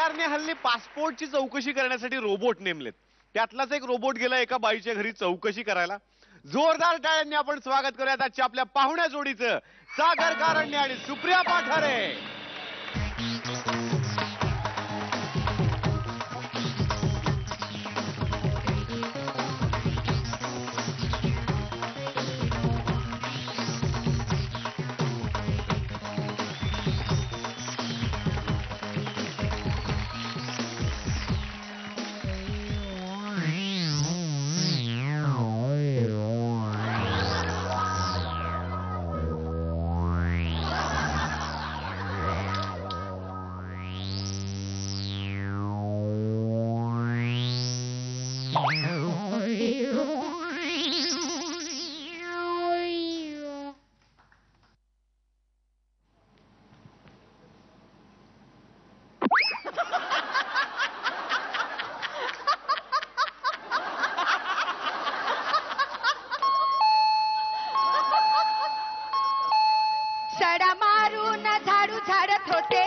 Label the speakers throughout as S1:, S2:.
S1: सरकारने हल्ली पासपोर्टची चौकशी करण्यासाठी रोबोट नेमलेत. त्यातलाच एक रोबोट गेला एका बाईच्या घरी चौकशी करायला. जोरदार टाळ्यांनी आपण स्वागत करूयात आजच्या आपल्या पाहुण्या जोडीचं, सागर कारंडे आणि सुप्रिया पाठारे.
S2: सडा मारून झाडू झाडत होते,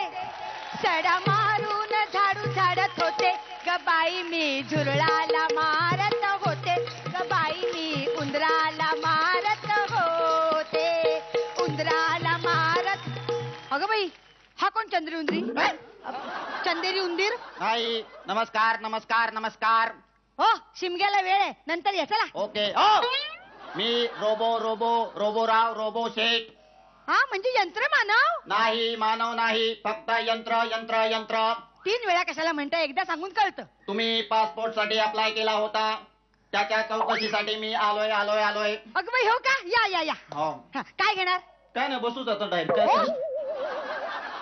S2: सडा मारून झाडू झाडत होते, ग बाई मी झुरळाला मारत होते, ग बाई मी उंदराला मारत होते, उंदराला मारत. अगं बाई, हा कोण चंद्री उंदरी? चंदेरी उंदीर
S3: नाही. नमस्कार नमस्कार नमस्कार.
S2: हो, शिमग्याला वेळ आहे, नंतर या. चला.
S3: ओके. मी रोबो रोबो रोबोराव रोबो शेठ.
S2: हा, म्हणजे यंत्र मानव
S3: नाही, मानव नाही, फक्त यंत्र यंत्र यंत्र.
S2: 3 वेळा कशाला म्हणता, एकदा सांगून कळतं.
S3: तुम्ही पासपोर्ट साठी अप्लाय केला होता, त्याच्या चौकशीसाठी मी आलोय आलोय आलोय.
S2: अगं बाई, हो का? या या या.
S3: हो.
S2: हा, काय घेणार?
S3: काय नाही, बसूच आता
S2: हो?
S3: डायरेक्ट.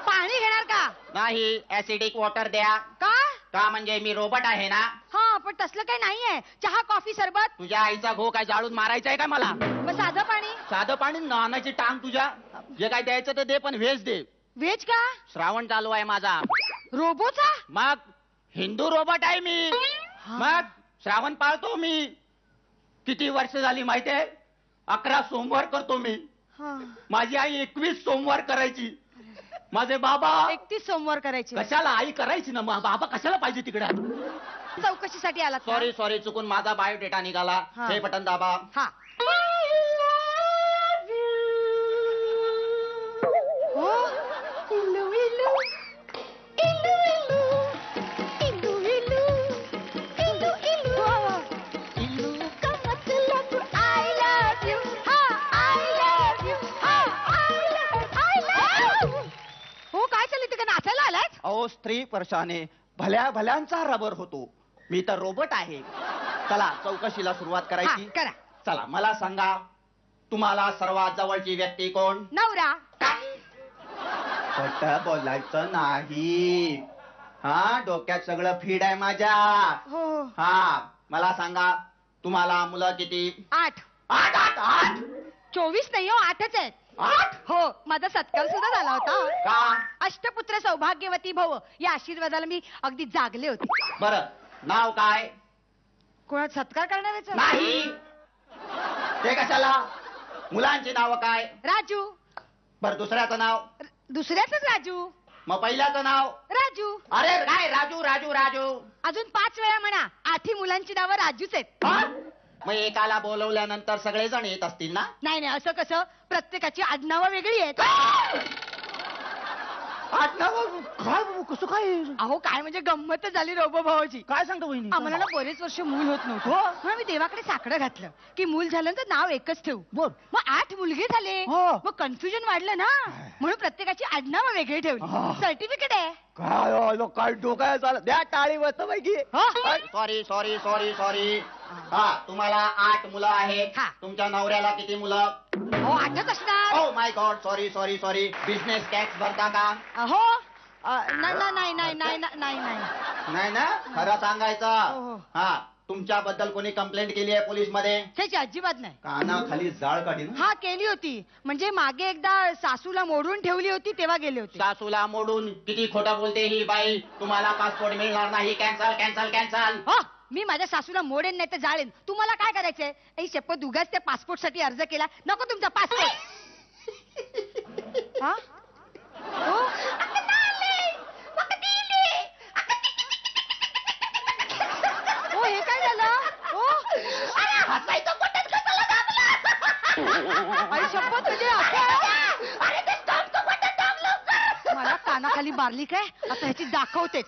S2: पाणी घेणार का?
S3: नाही, ऍसिडिक वॉटर द्या.
S2: का?
S3: का म्हणजे मी रोबोट आहे ना.
S2: हा, पण तसलं काही नाहीये. चहा, कॉफी, सरबत.
S3: तुझ्या आईचा घो काय जाळून मारायचा आहे का मला?
S2: मग साधं पाणी.
S3: साधं पाणी, नानाची टांग तुझ्या. जे काय द्यायचं ते दे, पण व्हेज दे.
S2: व्हेज का?
S3: श्रावण चालू आहे माझा.
S2: रोबोचा?
S3: मग हिंदू रोबोट आहे मी. मग श्रावण पाळतो मी. किती वर्ष झाली माहितीये? 11 सोमवार करतो मी. माझी आई 21 सोमवार करायची. माझे बाबा
S2: 31 सोमवार करायचे.
S3: कशाला? आई करायची ना, बाबा कशाला पाहिजे तिकडे?
S2: चौकशीसाठी आला.
S3: सॉरी सॉरी, चुकून माझा बायोडेटा निघाला. हे बटन दाबा.
S2: हा.
S3: अहो, स्त्री परशाने भल्या भल्यांचा रबर होतो. मी तर रोबोट आहे. चला, चौकशीला सुरुवात करायची.
S2: करा.
S3: चला, मला सांगा, तुम्हाला सर्वात जवळची व्यक्ती कोण?
S2: नवरा.
S3: खोटं बोलायचं नाही. हा, डोक्यात सगळं फीड आहे माझ्या.
S2: हो.
S3: हा, मला सांगा, तुम्हाला मुलं किती?
S2: 8.
S3: 8 8 8.
S2: 24 नाही हो, 8च आहेत.
S3: 8?
S2: हो, माझा सत्कार सुद्धा झाला होता.
S3: का?
S2: अष्टपुत्र सौभाग्यवती भव या आशीर्वादाला मी अगदी जागले होते.
S3: बरं, नाव काय?
S2: कोणाचा सत्कार करणाऱ्याच?
S3: नाही. ते कशाला? मुलांची नाव काय?
S2: राजू.
S3: बरं, दुसऱ्याचं नाव?
S2: दुसऱ्याच राजू.
S3: मग पहिल्याचं नाव?
S2: राजू.
S3: अरे काय, राजू राजू राजू.
S2: अजून 5 वेळा म्हणा. 8ही मुलांची नावं राजूच आहेत.
S3: मग एकाला बोलवल्यानंतर सगळेजण येत असतील ना?
S2: नाही नाही, असं कसं? प्रत्येकाची आडनावं वेगळी आहेत.
S3: आडनाव काय? कसं काय?
S2: अहो, काय म्हणजे गंमतच झाली रोबो भावाची.
S3: काय सांगतो वहिनी?
S2: आम्हाला ना बरेच वर्ष मूल होत नव्हतं. म्हणून मी देवाकडे साकडं घातलं की मूल झालं तर नाव एकच ठेवू. मग 8 मुलगे झाले. मग कन्फ्युजन वाढलं ना, म्हणून प्रत्येकाची आडनावं वेगळी ठेवली. सर्टिफिकेट आहे.
S3: काय डोकाय चालत? द्या टाळी वाजता पैकी. Sorry sorry sorry sorry. हा, तुम्हाला 8 मुलं आहेत. तुमच्या नवऱ्याला किती मुलं?
S2: हो, 8च असणार.
S3: Oh my God, sorry sorry sorry. Business tax भरता का?
S2: हो. नाही नाही नाही नाही नाही नाही.
S3: नाही ना? खरं सांगायचं. हा, तुमच्याबद्दल कोणी कंप्लेंट केली आहे पोलीस मध्ये?
S2: त्याची अजिबात नाही.
S3: कानाखाली जाळ काढी.
S2: हा, केली होती. म्हणजे मागे एकदा सासूला मोडून ठेवली होती, तेव्हा गेले होते.
S3: सासूला मोडून? किती खोटं बोलते ही बाई. तुम्हाला पासपोर्ट मिळणार नाही. Cancel cancel cancel.
S2: हो, मी माझ्या सासूला मोडेन नाही तर जाळेन. तुम्हाला काय करायचंय? ही शपथ, उगाच त्या पासपोर्ट साठी अर्ज केला. नको तुमचा पासपोर्ट. हा? हो? कानाखाली मारली काय आता ह्याची दाखवतेच.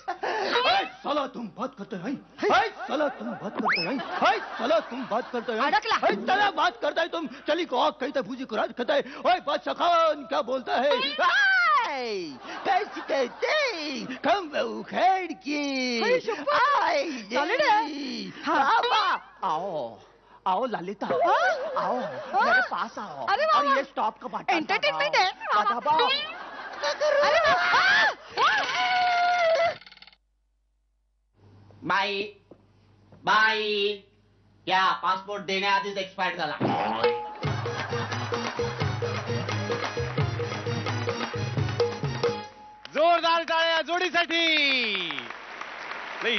S3: चला तुम बात करते हैं चला तुम बात करते हैं चला तुम बात करते हैं
S2: अडकला.
S3: चला बात करता है तुम चली को आग कहता है भूजी को राज कहता है ओए बादशाह खान क्या बोलता है कैसी कहते कम उखेड़
S2: अरे
S3: की
S2: शपथ. चालू रे.
S3: बाबा आओ आओ ललिता आओ मेरे पास आओ
S2: अरे बाबा.
S3: और ये स्टॉप का बटन
S2: एंटरटेनमेंट है.
S3: दबाओ.
S2: अरे बाबा.
S3: बाई बाई या पासपोर्ट देण्याआधीच एक्सपायर्ड झाला.
S1: जोरदार टाळ्या जोडीसाठी. नाही